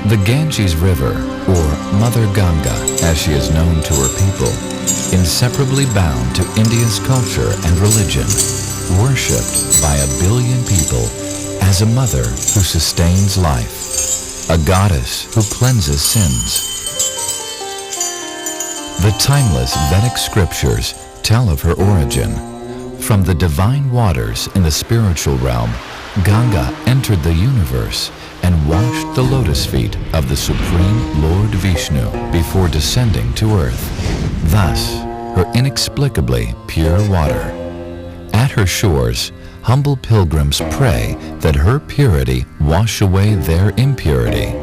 The Ganges River, or Mother Ganga as she is known to her people, inseparably bound to India's culture and religion, worshipped by 1 billion people as a mother who sustains life, a goddess who cleanses sins. The timeless Vedic scriptures tell of her origin. From the divine waters in the spiritual realm, Ganga entered the universe and washed the lotus feet of the Supreme Lord Vishnu before descending to earth. Thus, her inexplicably pure water. At her shores, humble pilgrims pray that her purity wash away their impurity.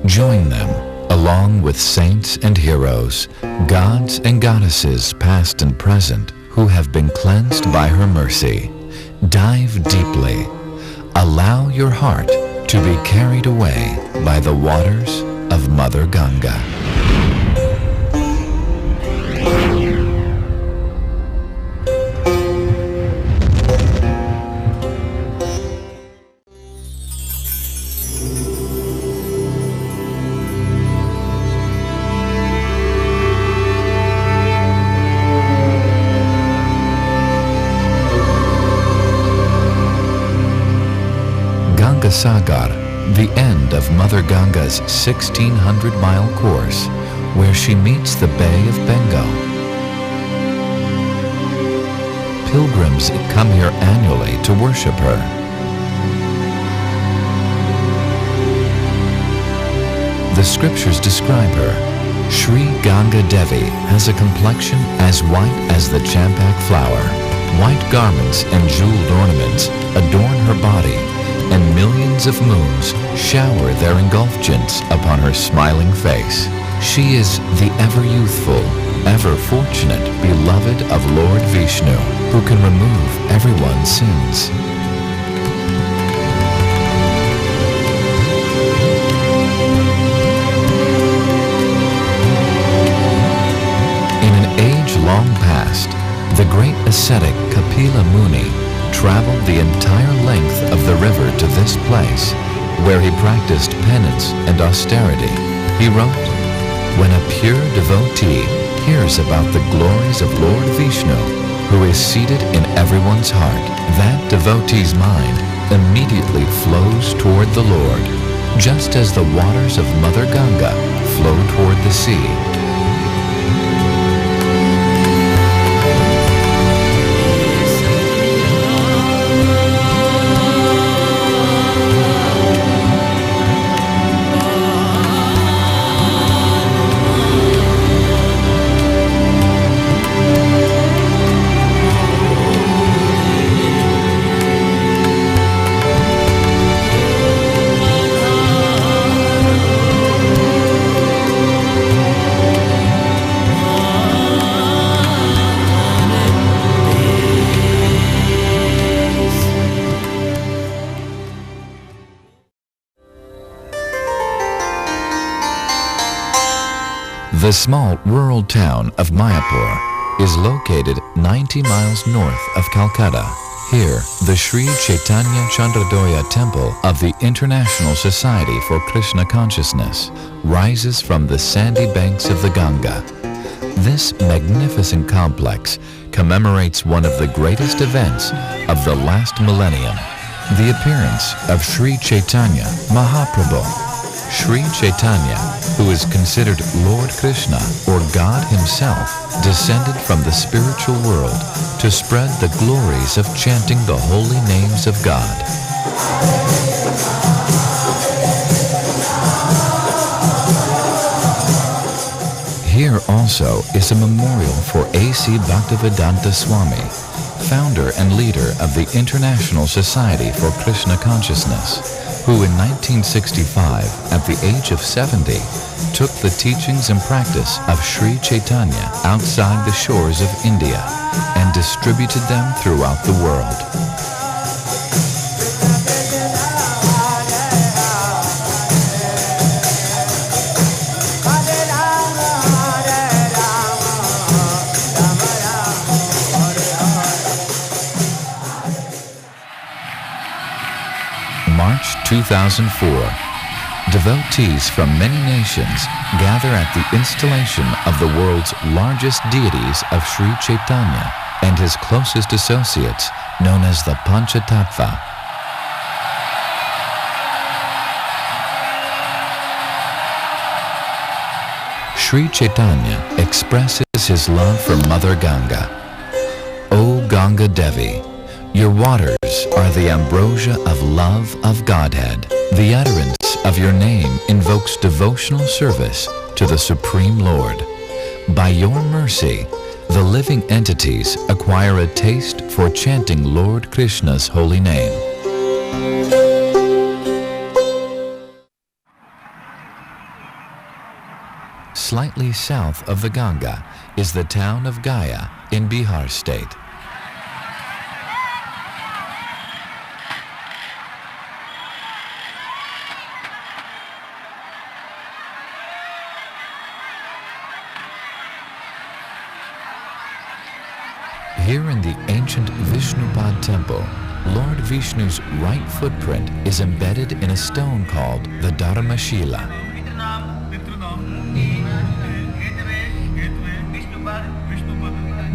Join them, along with saints and heroes, gods and goddesses past and present, who have been cleansed by her mercy. Dive deeply. Allow your heart to be carried away by the waters of Mother Ganga. Sagar, the end of Mother Ganga's 1,600-mile course, where she meets the Bay of Bengal. Pilgrims come here annually to worship her. The scriptures describe her. Sri Ganga Devi has a complexion as white as the champak flower. White garments and jeweled ornaments adorn her body, and millions of moons shower their engulfgence upon her smiling face. She is the ever-youthful, ever-fortunate beloved of Lord Vishnu, who can remove everyone's sins. In an age long past, the great ascetic Kapila Muni traveled the entire length of the river to this place, where he practiced penance and austerity. He wrote, "When a pure devotee hears about the glories of Lord Vishnu, who is seated in everyone's heart, that devotee's mind immediately flows toward the Lord, just as the waters of Mother Ganga flow toward the sea." The small rural town of Mayapur is located 90 miles north of Calcutta. Here, the Sri Chaitanya Chandradoya Temple of the International Society for Krishna Consciousness rises from the sandy banks of the Ganga. This magnificent complex commemorates one of the greatest events of the last millennium, the appearance of Sri Chaitanya Mahaprabhu. Sri Chaitanya, who is considered Lord Krishna or God himself, descended from the spiritual world to spread the glories of chanting the holy names of God. Here also is a memorial for A.C. Bhaktivedanta Swami, founder and leader of the International Society for Krishna Consciousness, who in 1965, at the age of 70, took the teachings and practice of Sri Chaitanya outside the shores of India and distributed them throughout the world. March 2004. devotees from many nations gather at the installation of the world's largest deities of Sri Chaitanya and his closest associates, known as the Panchatattva. Sri Chaitanya expresses his love for Mother Ganga. O Ganga Devi, your waters are the ambrosia of love of Godhead. The utterance of your name invokes devotional service to the Supreme Lord. By your mercy, the living entities acquire a taste for chanting Lord Krishna's holy name. Slightly south of the Ganga is the town of Gaya in Bihar state. Here in the ancient Vishnupad temple, Lord Vishnu's right footprint is embedded in a stone called the Dharmashila.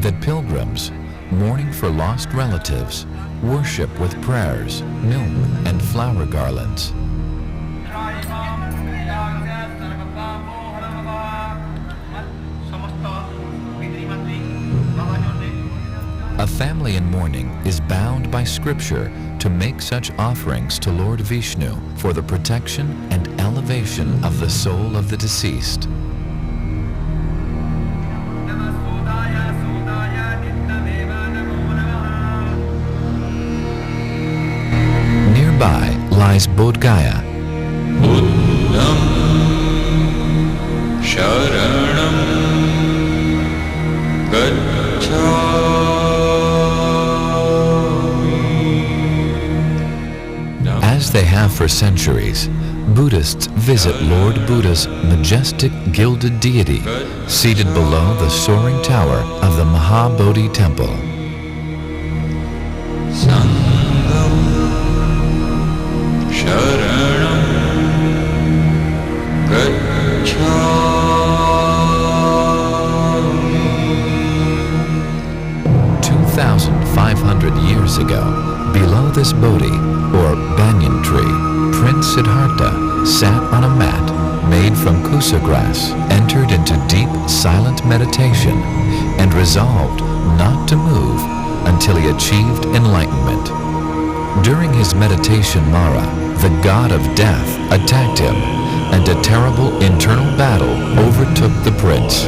That pilgrims, mourning for lost relatives, worship with prayers, milk, and flower garlands. A family in mourning is bound by scripture to make such offerings to Lord Vishnu for the protection and elevation of the soul of the deceased. Nearby lies Bodh Gaya. Buddham Sharanam Gacchami. As they have for centuries, Buddhists visit Lord Buddha's majestic gilded deity seated below the soaring tower of the Mahabodhi temple. Sangam Sharanam Gacchami. 2,500 years ago, below this Bodhi, or banyan tree, Prince Siddhartha sat on a mat made from kusa grass, entered into deep, silent meditation, and resolved not to move until he achieved enlightenment. During his meditation Mara, the god of death attacked him, and a terrible internal battle overtook the prince.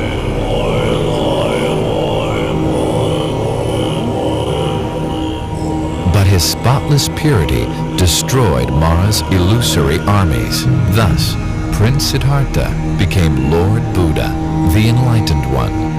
But his spotless purity destroyed Mara's illusory armies. Thus, Prince Siddhartha became Lord Buddha, the Enlightened One.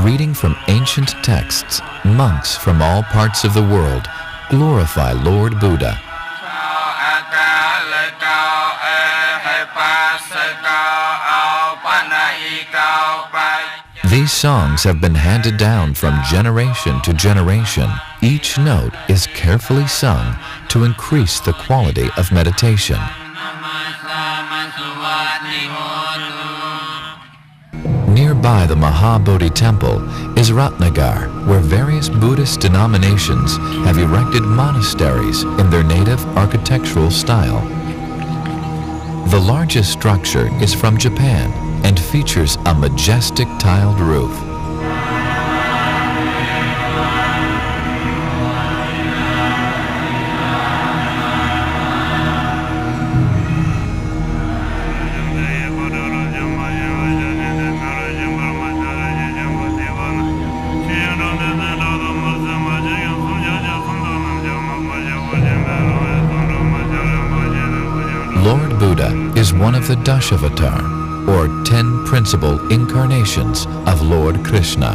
Reading from ancient texts, monks from all parts of the world glorify Lord Buddha. These songs have been handed down from generation to generation. Each note is carefully sung to increase the quality of meditation. Nearby the Mahabodhi temple is Ratnagar, where various Buddhist denominations have erected monasteries in their native architectural style. The largest structure is from Japan and features a majestic tiled roof. Lord Buddha is one of the Dashavatar, or 10 principal incarnations of Lord Krishna.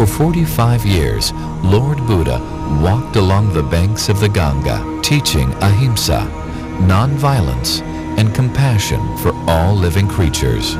For 45 years, Lord Buddha walked along the banks of the Ganga, teaching ahimsa, non-violence, and compassion for all living creatures.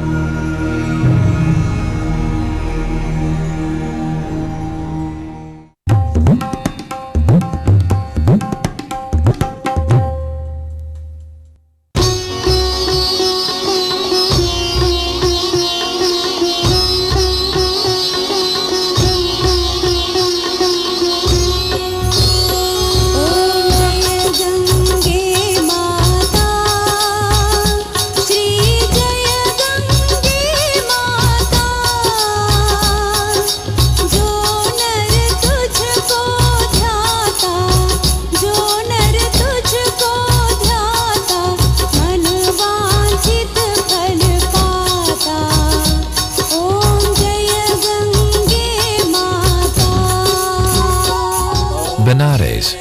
Benares,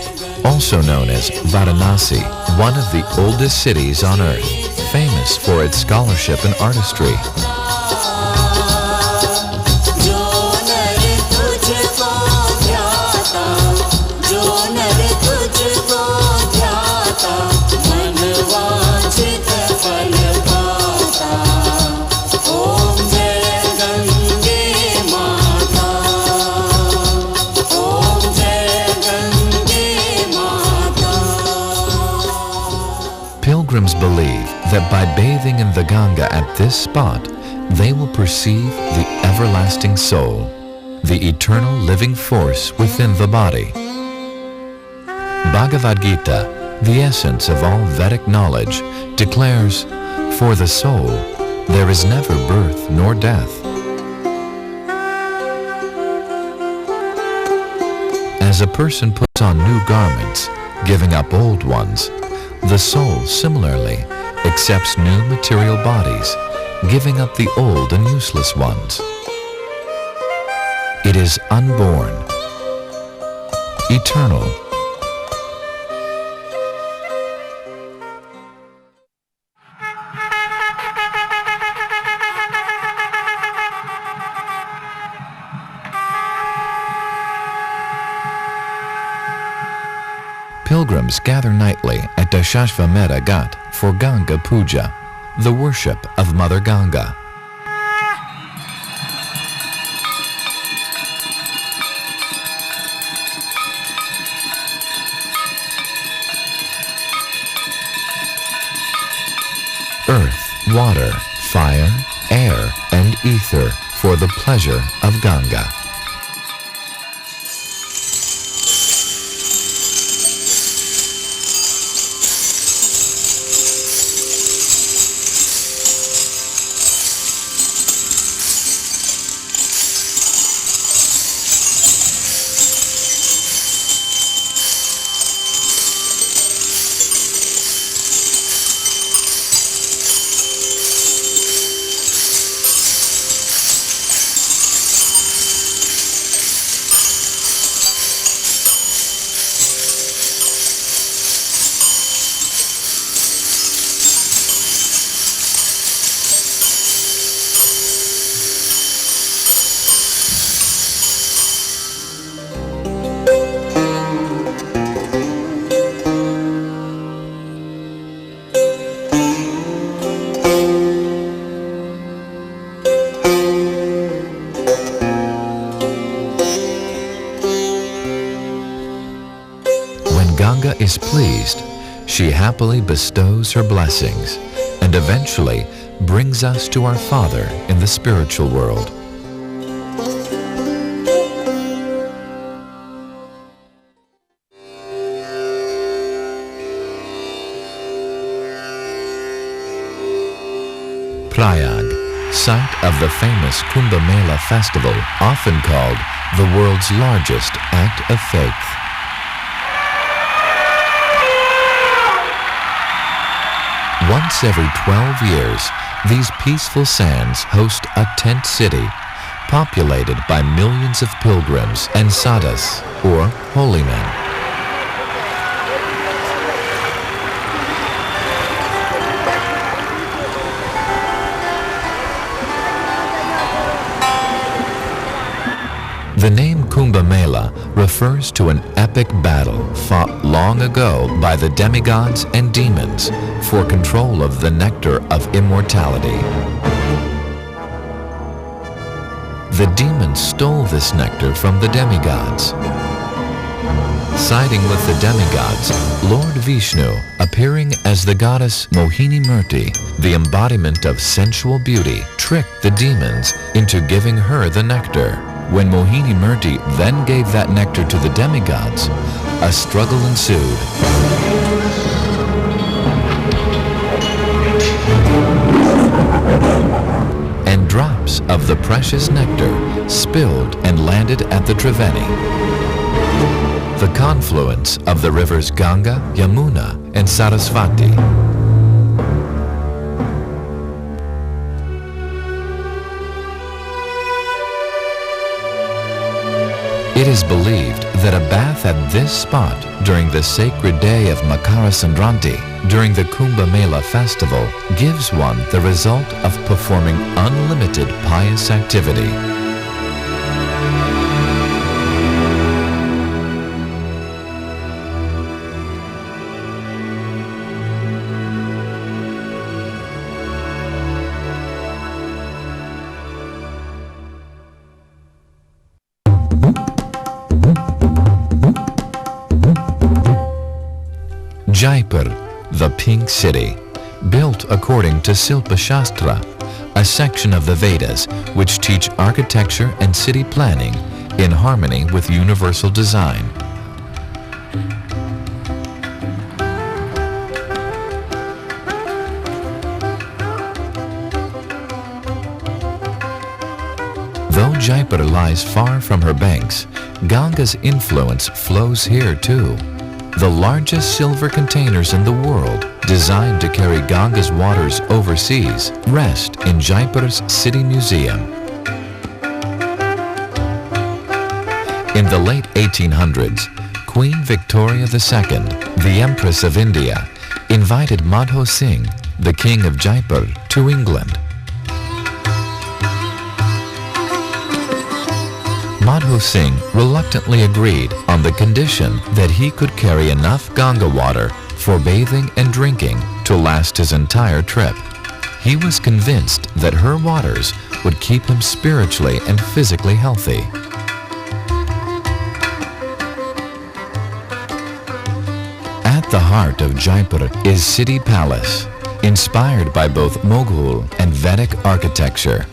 also known as Varanasi, one of the oldest cities on earth, famous for its scholarship and artistry. Pilgrims believe that by bathing in the Ganga at this spot, they will perceive the everlasting soul, the eternal living force within the body. Bhagavad Gita, the essence of all Vedic knowledge, declares, "For the soul, there is never birth nor death." As a person puts on new garments, giving up old ones, the soul similarly accepts new material bodies, giving up the old and useless ones. It is unborn, eternal. Pilgrims gather nightly at Dashashvamedha Ghat for Ganga Puja, the worship of Mother Ganga. Earth, water, fire, air, and ether for the pleasure of Ganga. Ganga is pleased, she happily bestows her blessings and eventually brings us to our Father in the spiritual world. Prayag, site of the famous Kumbh Mela festival, often called the world's largest act of faith. Once every 12 years, these peaceful sands host a tent city, populated by millions of pilgrims and sadhus, or holy men. The name Kumbh Mela refers to an epic battle fought long ago by the demigods and demons for control of the nectar of immortality. The demons stole this nectar from the demigods. Siding with the demigods, Lord Vishnu, appearing as the goddess Mohini Murti, the embodiment of sensual beauty, tricked the demons into giving her the nectar. When Mohini Murti then gave that nectar to the demigods, a struggle ensued. And drops of the precious nectar spilled and landed at the Triveni, the confluence of the rivers Ganga, Yamuna, and Sarasvati. It is believed that a bath at this spot during the sacred day of Makara Sandranti, during the Kumbh Mela festival, gives one the result of performing unlimited pious activity. Jaipur, the Pink City, built according to Silpa Shastra, a section of the Vedas which teach architecture and city planning in harmony with universal design. Though Jaipur lies far from her banks, Ganga's influence flows here too. The largest silver containers in the world, designed to carry Ganga's waters overseas, rest in Jaipur's City Museum. In the late 1800s, Queen Victoria II, the Empress of India, invited Madho Singh, the King of Jaipur, to England. Madho Singh reluctantly agreed on the condition that he could carry enough Ganga water for bathing and drinking to last his entire trip. He was convinced that her waters would keep him spiritually and physically healthy. At the heart of Jaipur is City Palace, inspired by both Mughal and Vedic architecture.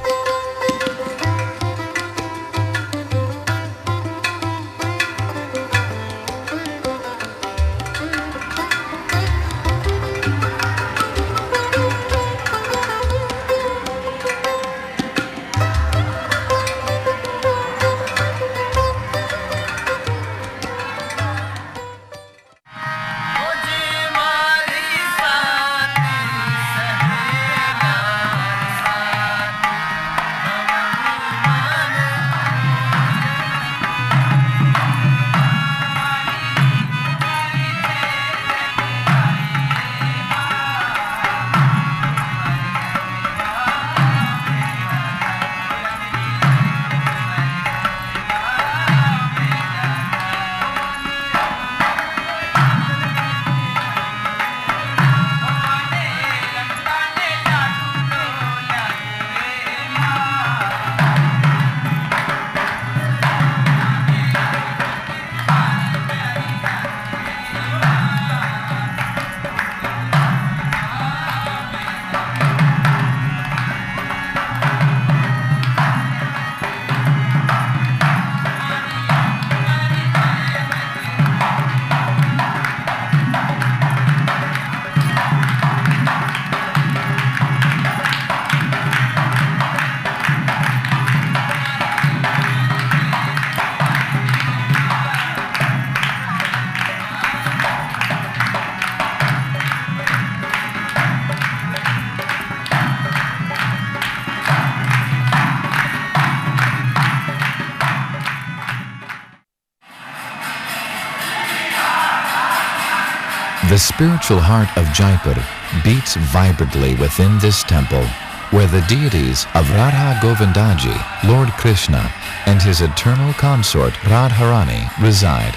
The spiritual heart of Jaipur beats vibrantly within this temple, where the deities of Radha Govindaji, Lord Krishna, and his eternal consort Radharani reside.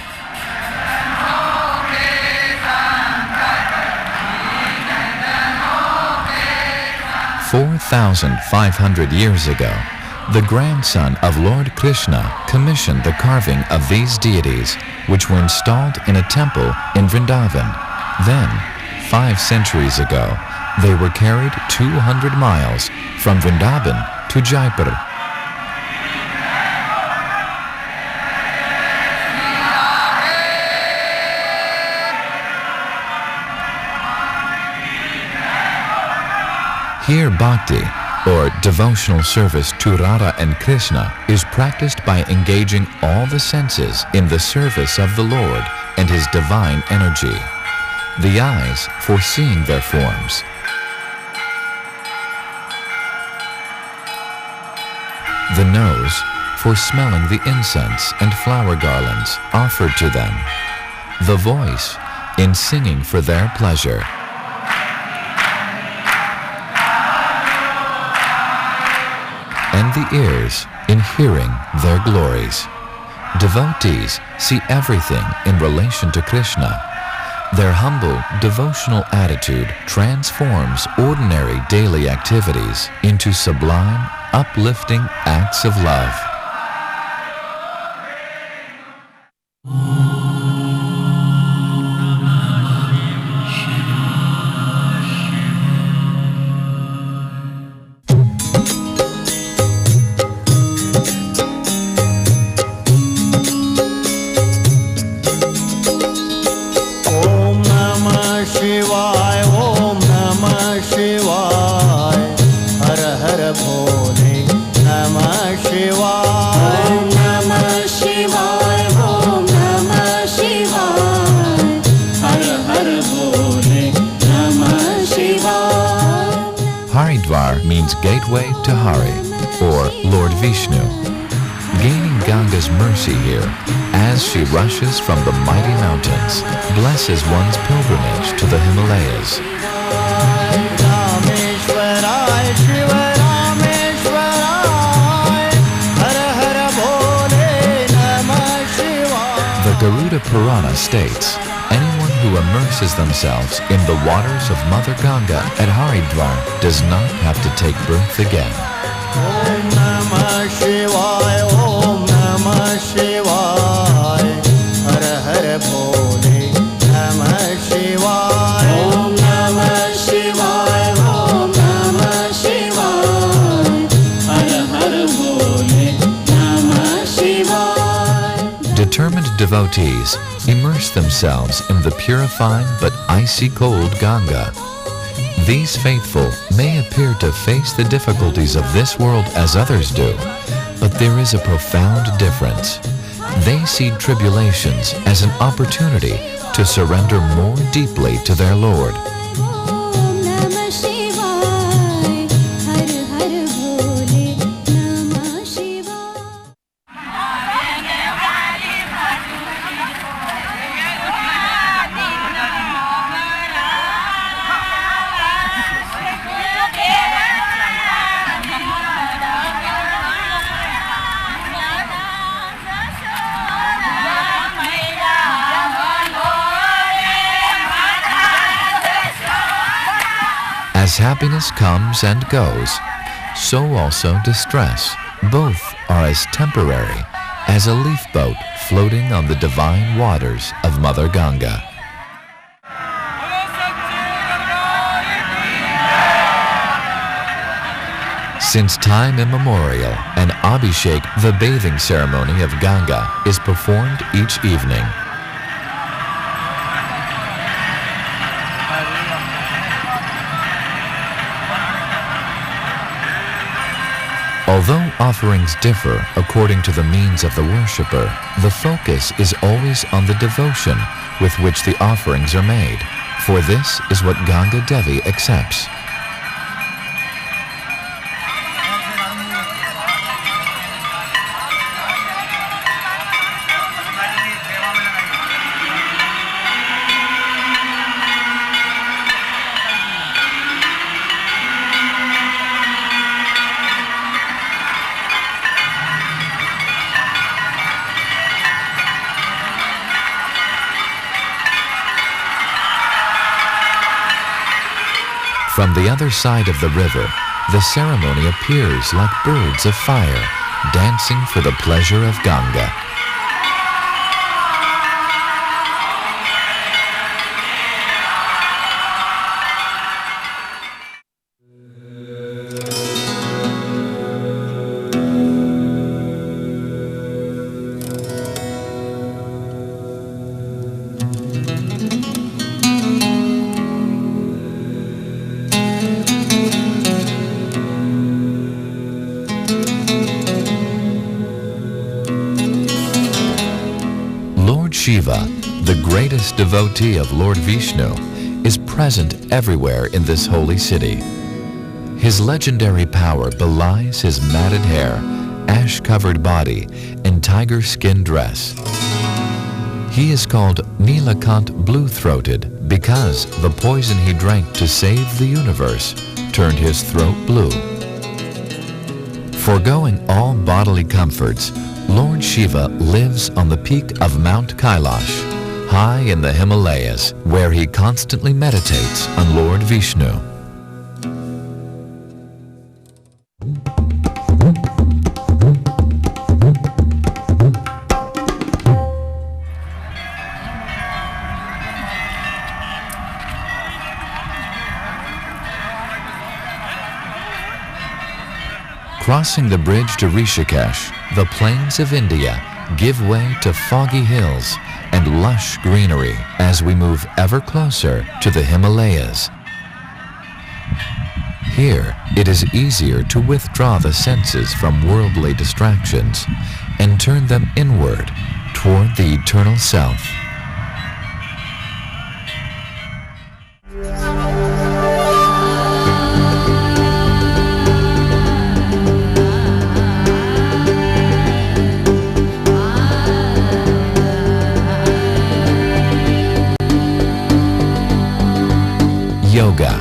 4,500 years ago, the grandson of Lord Krishna commissioned the carving of these deities, which were installed in a temple in Vrindavan. Then, 5 centuries ago, they were carried 200 miles from Vrindavan to Jaipur. Here bhakti, or devotional service to Radha and Krishna, is practiced by engaging all the senses in the service of the Lord and his divine energy. The eyes for seeing their forms, the nose for smelling the incense and flower garlands offered to them, the voice in singing for their pleasure, and the ears in hearing their glories. Devotees see everything in relation to Krishna. Their humble, devotional attitude transforms ordinary daily activities into sublime, uplifting acts of love. Means gateway to Hari, or Lord Vishnu. Gaining Ganga's mercy here, as she rushes from the mighty mountains, blesses one's pilgrimage to the Himalayas. The Garuda Purana states, anyone who immerses themselves in the waters of Mother Ganga at Haridwar does not have to take birth again. Om Namah Shivaya, Om Namah Shivaya, Har Har Bhole, Namah Shivaya, Om Namah Shivaya, Om Namah Shivaya, Har Har Bhole, Namah Shivaya. Determined devotees immerse themselves in the purifying but icy cold Ganga. These faithful may appear to face the difficulties of this world as others do, but there is a profound difference. They see tribulations as an opportunity to surrender more deeply to their Lord. As happiness comes and goes, so also distress. Both are as temporary as a leaf boat floating on the divine waters of Mother Ganga. Since time immemorial, an Abhishek, the bathing ceremony of Ganga, is performed each evening. Although offerings differ according to the means of the worshipper, the focus is always on the devotion with which the offerings are made, for this is what Ganga Devi accepts. From the other side of the river, the ceremony appears like birds of fire, dancing for the pleasure of Ganga. Shiva, the greatest devotee of Lord Vishnu, is present everywhere in this holy city. His legendary power belies his matted hair, ash-covered body, and tiger skin dress. He is called Nilakant blue-throated because the poison he drank to save the universe turned his throat blue. Foregoing all bodily comforts, Lord Shiva lives on the peak of Mount Kailash, high in the Himalayas, where he constantly meditates on Lord Vishnu. Crossing the bridge to Rishikesh, the plains of India give way to foggy hills and lush greenery as we move ever closer to the Himalayas. Here, it is easier to withdraw the senses from worldly distractions and turn them inward toward the eternal self. Yoga,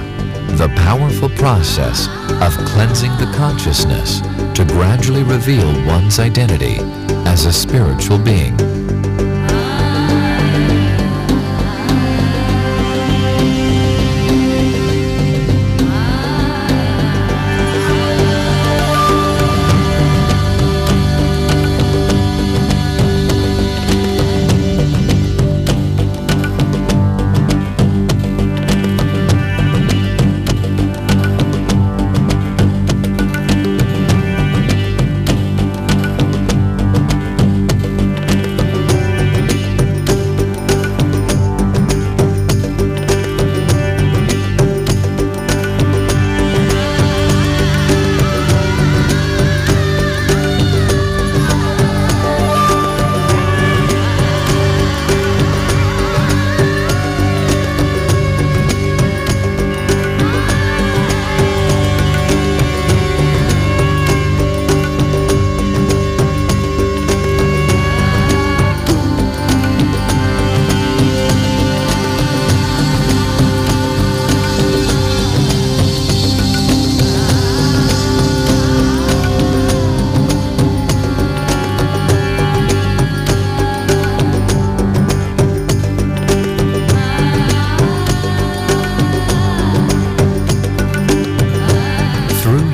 the powerful process of cleansing the consciousness to gradually reveal one's identity as a spiritual being.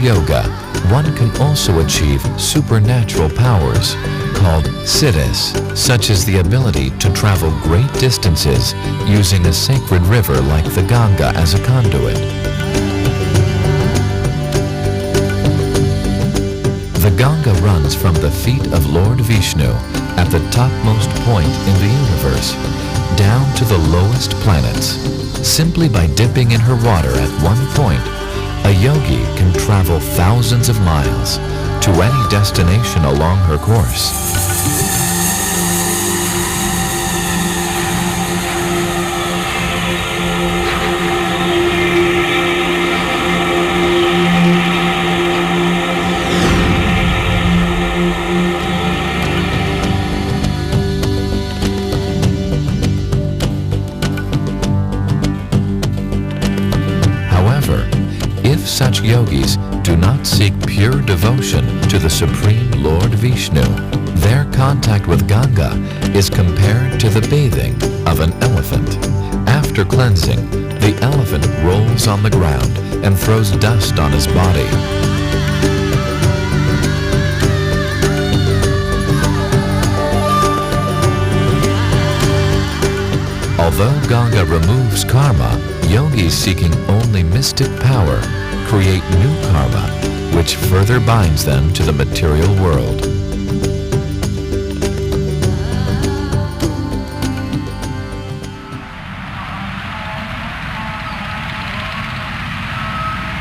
Yoga, one can also achieve supernatural powers called siddhis, such as the ability to travel great distances using a sacred river like the Ganga as a conduit. The Ganga runs from the feet of Lord Vishnu at the topmost point in the universe down to the lowest planets. Simply by dipping in her water at one point, a yogi can travel thousands of miles to any destination along her course. If such yogis do not seek pure devotion to the Supreme Lord Vishnu, their contact with Ganga is compared to the bathing of an elephant. After cleansing, the elephant rolls on the ground and throws dust on his body. Although Ganga removes karma, yogis seeking only mystic power create new karma, which further binds them to the material world.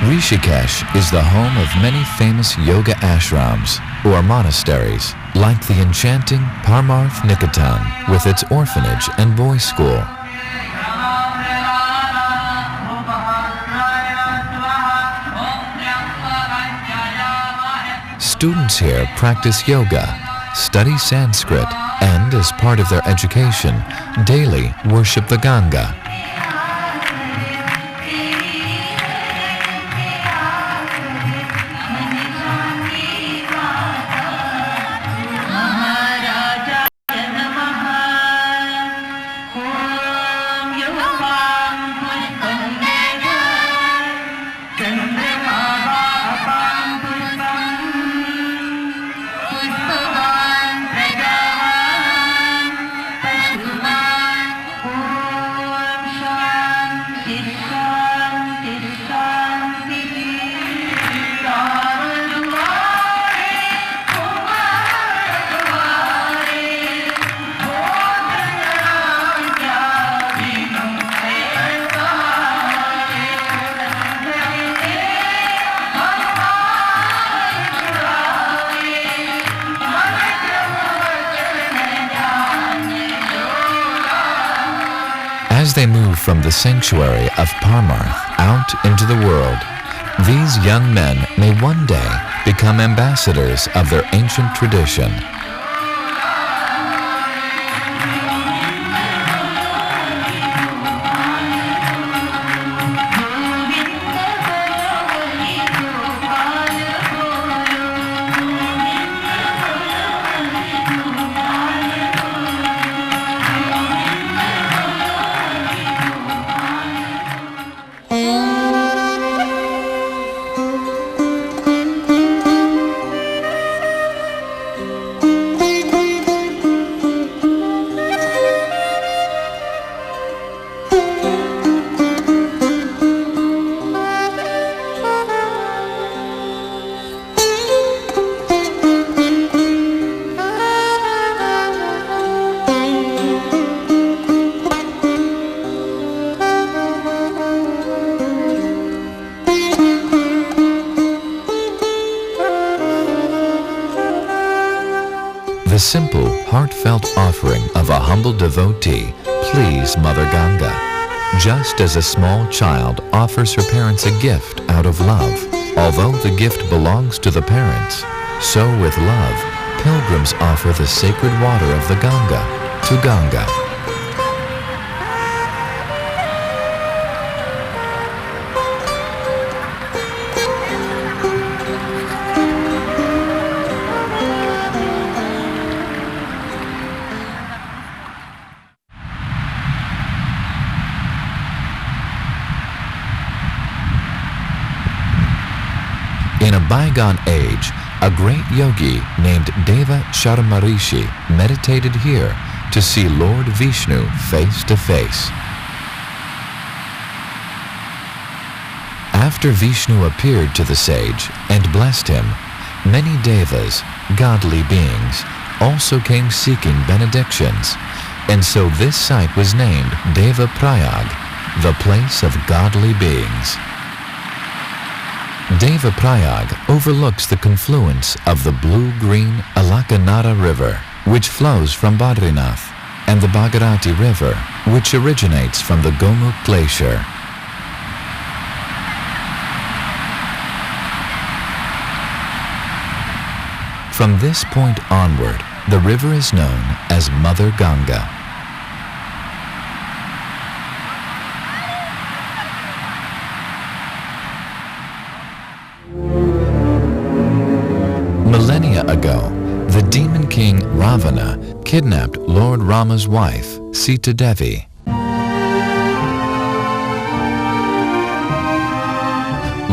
Rishikesh is the home of many famous yoga ashrams, or monasteries, like the enchanting Parmarth Niketan with its orphanage and boys' school. Students here practice yoga, study Sanskrit, and as part of their education, daily worship the Ganga. As they move from the sanctuary of Parmarth out into the world, these young men may one day become ambassadors of their ancient tradition. The simple, heartfelt offering of a humble devotee please Mother Ganga, just as a small child offers her parents a gift out of love. Although the gift belongs to the parents, so with love, pilgrims offer the sacred water of the Ganga to Ganga. In a bygone age, a great yogi named Deva Sharmarishi meditated here to see Lord Vishnu face to face. After Vishnu appeared to the sage and blessed him, many devas, godly beings, also came seeking benedictions, and so this site was named Deva Prayag, the place of godly beings. Deva Prayag overlooks the confluence of the blue-green Alakanada River, which flows from Badrinath, and the Bhagirati River, which originates from the Gomukh Glacier. From this point onward, the river is known as Mother Ganga. Millennia ago, the demon king Ravana kidnapped Lord Rama's wife, Sita Devi.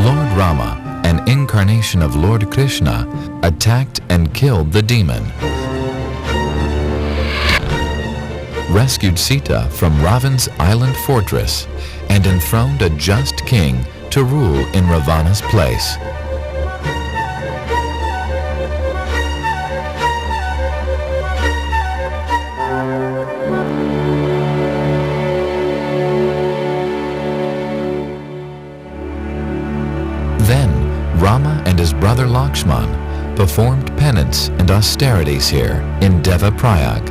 Lord Rama, an incarnation of Lord Krishna, attacked and killed the demon, rescued Sita from Ravan's island fortress, and enthroned a just king to rule in Ravana's place. Then Rama and his brother Lakshman performed penance and austerities here in Devaprayag.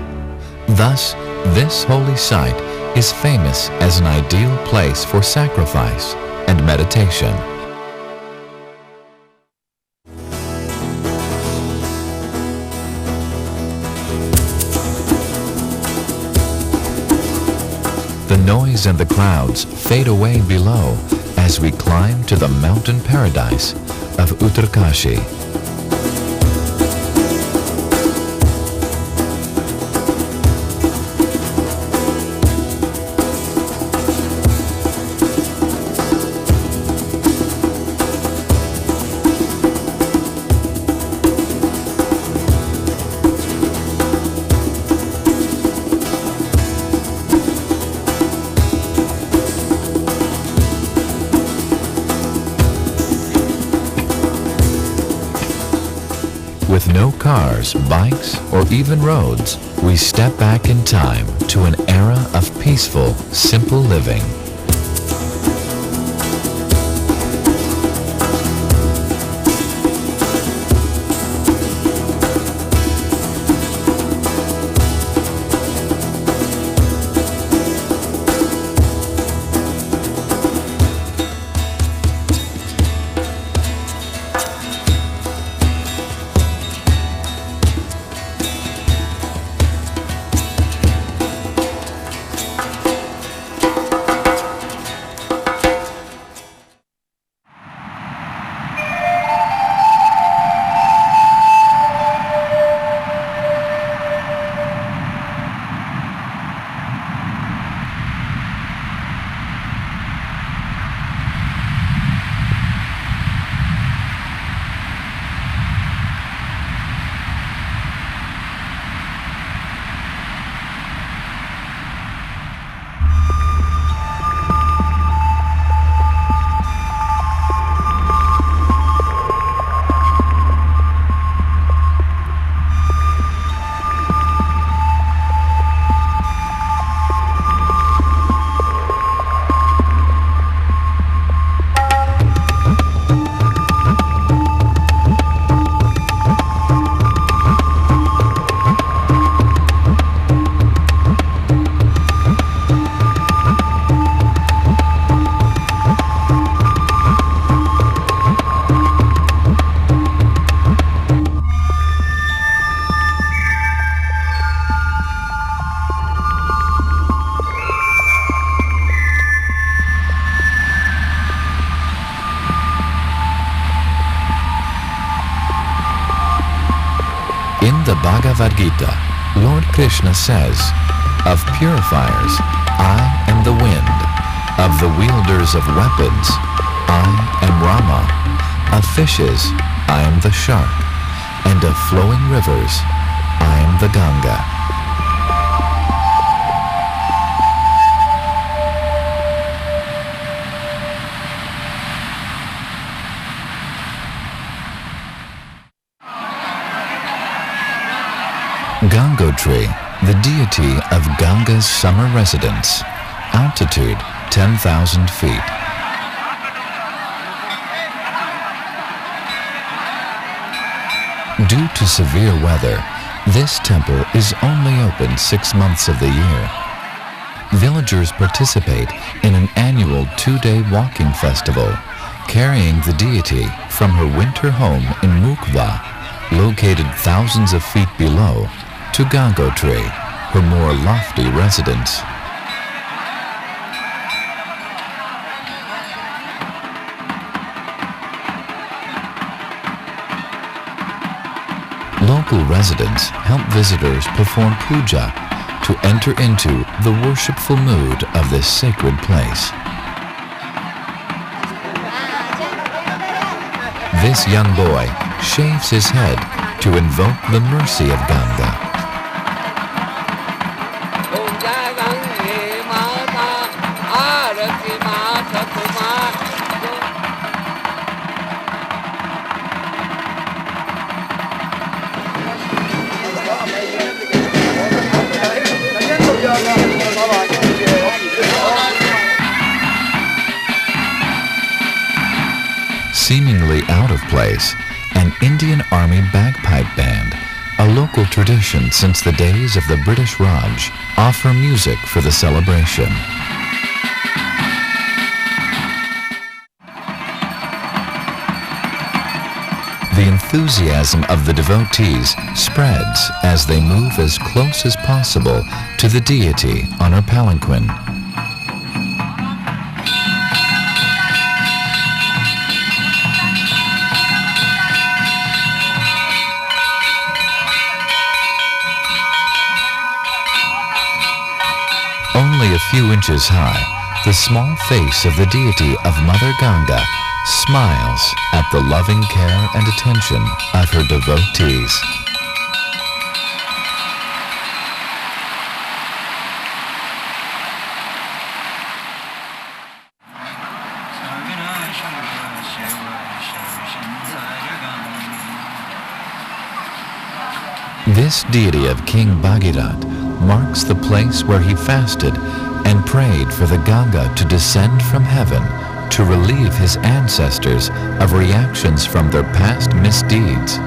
Thus, this holy site is famous as an ideal place for sacrifice and meditation. The noise and the crowds fade away below as we climb to the mountain paradise of Uttarkashi. With no cars, bikes, or even roads, we step back in time to an era of peaceful, simple living. In the Bhagavad Gita, Lord Krishna says, "Of purifiers, I am the wind. Of the wielders of weapons, I am Rama. Of fishes, I am the shark. And of flowing rivers, I am the Ganga." Gangotri, the deity of Ganga's summer residence, altitude 10,000 feet. Due to severe weather, this temple is only open 6 months of the year. Villagers participate in an annual 2-day walking festival, carrying the deity from her winter home in Mukva, located thousands of feet below, to Gangotri, her more lofty residence. Local residents help visitors perform puja to enter into the worshipful mood of this sacred place. This young boy shaves his head to invoke the mercy of Ganga. Seemingly out of place, an Indian Army bagpipe band, a local tradition since the days of the British Raj, offer music for the celebration. The enthusiasm of the devotees spreads as they move as close as possible to the deity on her palanquin. Only a few inches high, the small face of the deity of Mother Ganga smiles at the loving care and attention of her devotees. This deity of King Bhagirath marks the place where he fasted and prayed for the Ganga to descend from heaven to relieve his ancestors of reactions from their past misdeeds.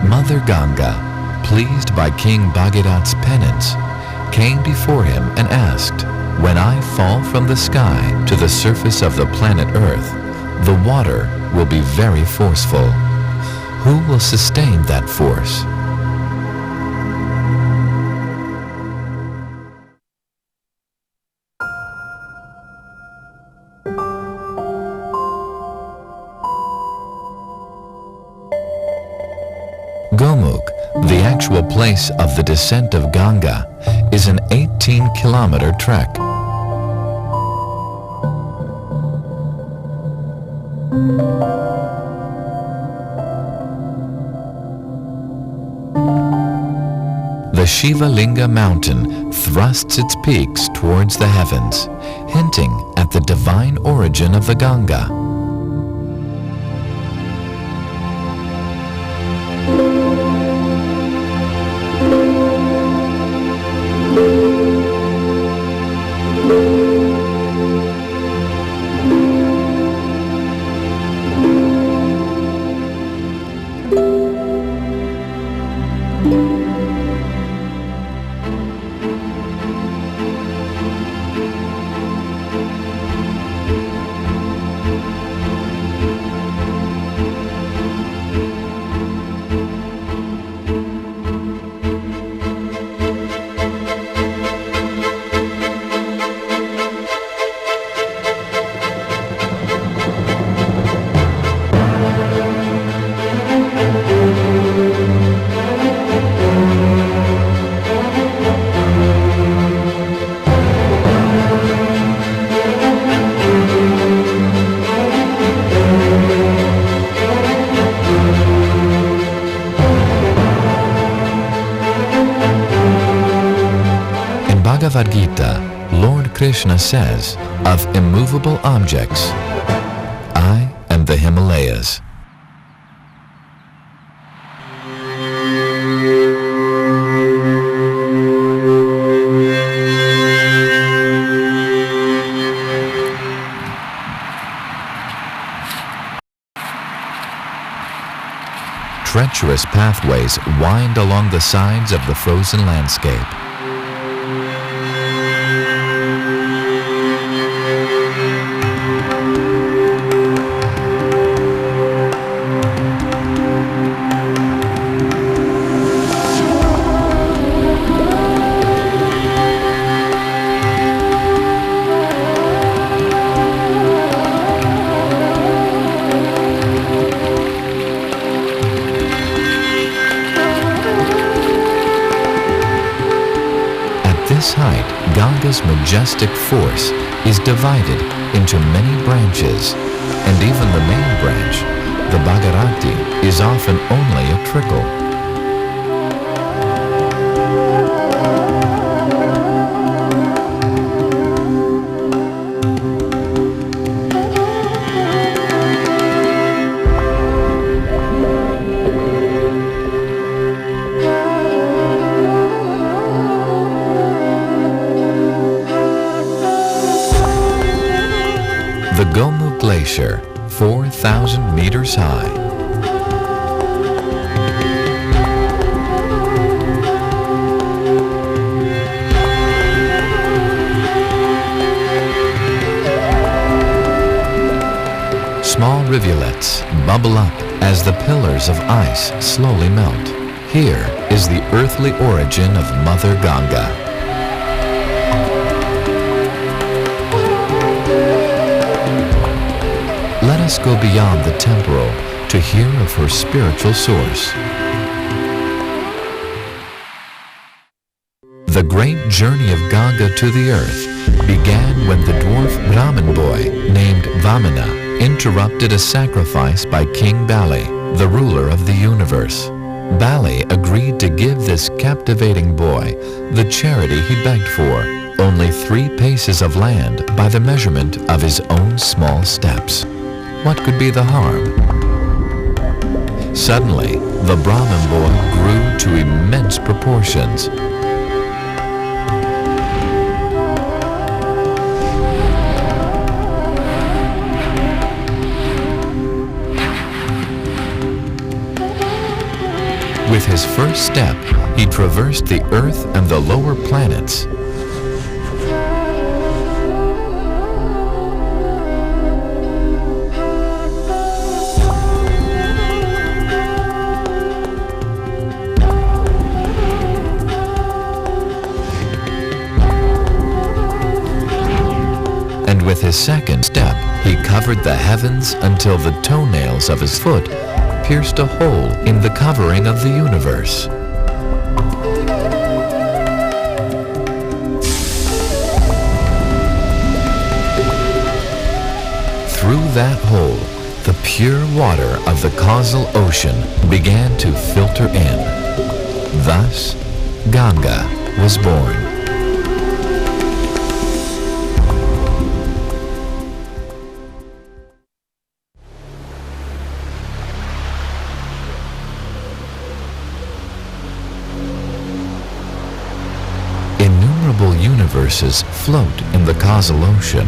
Mother Ganga, pleased by King Bhagirath's penance, came before him and asked, "When I fall from the sky to the surface of the planet Earth, the water will be very forceful. Who will sustain that force?" Gomukh, the actual place of the descent of Ganga, is an 18-kilometer trek. The Shiva Linga mountain thrusts its peaks towards the heavens, hinting at the divine origin of the Ganga. Bhagavad Gita, Lord Krishna says of immovable objects, "I am the Himalayas." Treacherous pathways wind along the sides of the frozen landscape. At this height, Ganga's majestic force is divided into many branches, and even the main branch, the Bhagirati is often only a trickle. The Gomu Glacier, 4,000 meters high. Small rivulets bubble up as the pillars of ice slowly melt. Here is the earthly origin of Mother Ganga. Let us go beyond the temporal to hear of her spiritual source. The great journey of Ganga to the earth began when the dwarf Brahmin boy named Vamana interrupted a sacrifice by King Bali, the ruler of the universe. Bali agreed to give this captivating boy the charity he begged for, only 3 paces of land by the measurement of his own small steps. What could be the harm? Suddenly, the Brahmin boy grew to immense proportions. With his first step, he traversed the Earth and the lower planets. And with his second step, he covered the heavens until the toenails of his foot pierced a hole in the covering of the universe. Through that hole, the pure water of the causal ocean began to filter in. Thus, Ganga was born. Innumerable universes float in the causal ocean.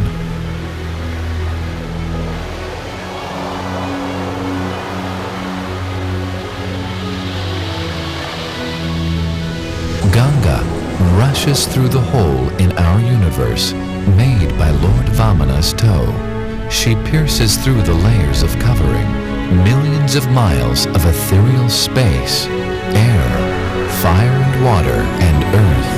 Ganga rushes through the hole in our universe, made by Lord Vamana's toe. She pierces through the layers of covering, millions of miles of ethereal space, air, fire and water, and earth.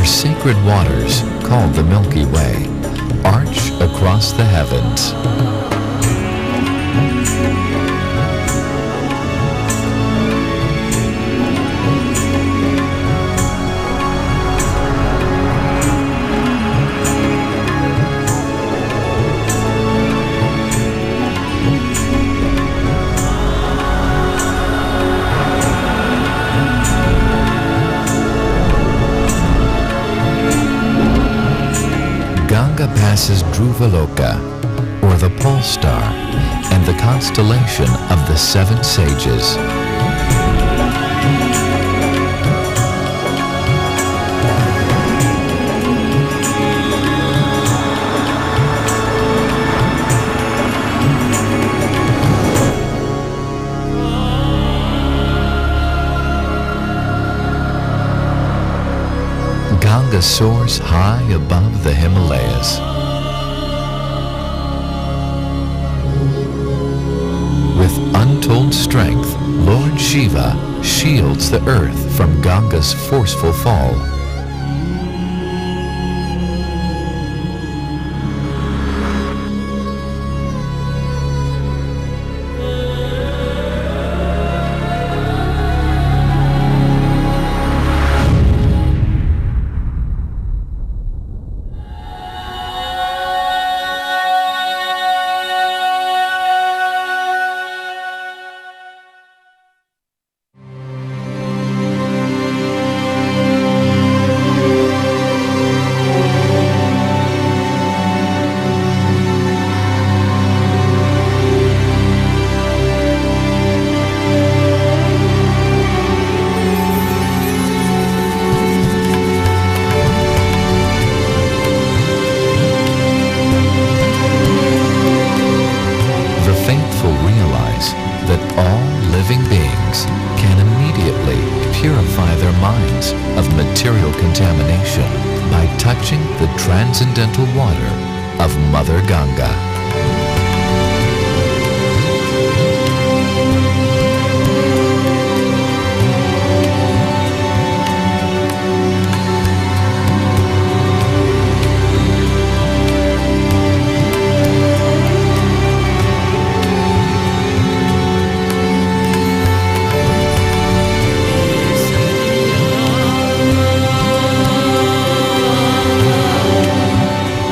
Sacred waters, called the Milky Way, arch across the heavens. passes Dhruvaloka, or the pole star, and the constellation of the seven sages. Ganga soars high above the Himalayas. With untold strength, Lord Shiva shields the earth from Ganga's forceful fall. That all living beings can immediately purify their minds of material contamination by touching the transcendental water of Mother Ganga.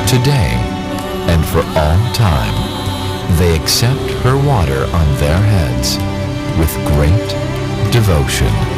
Today, and for all time, they accept her water on their heads with great devotion.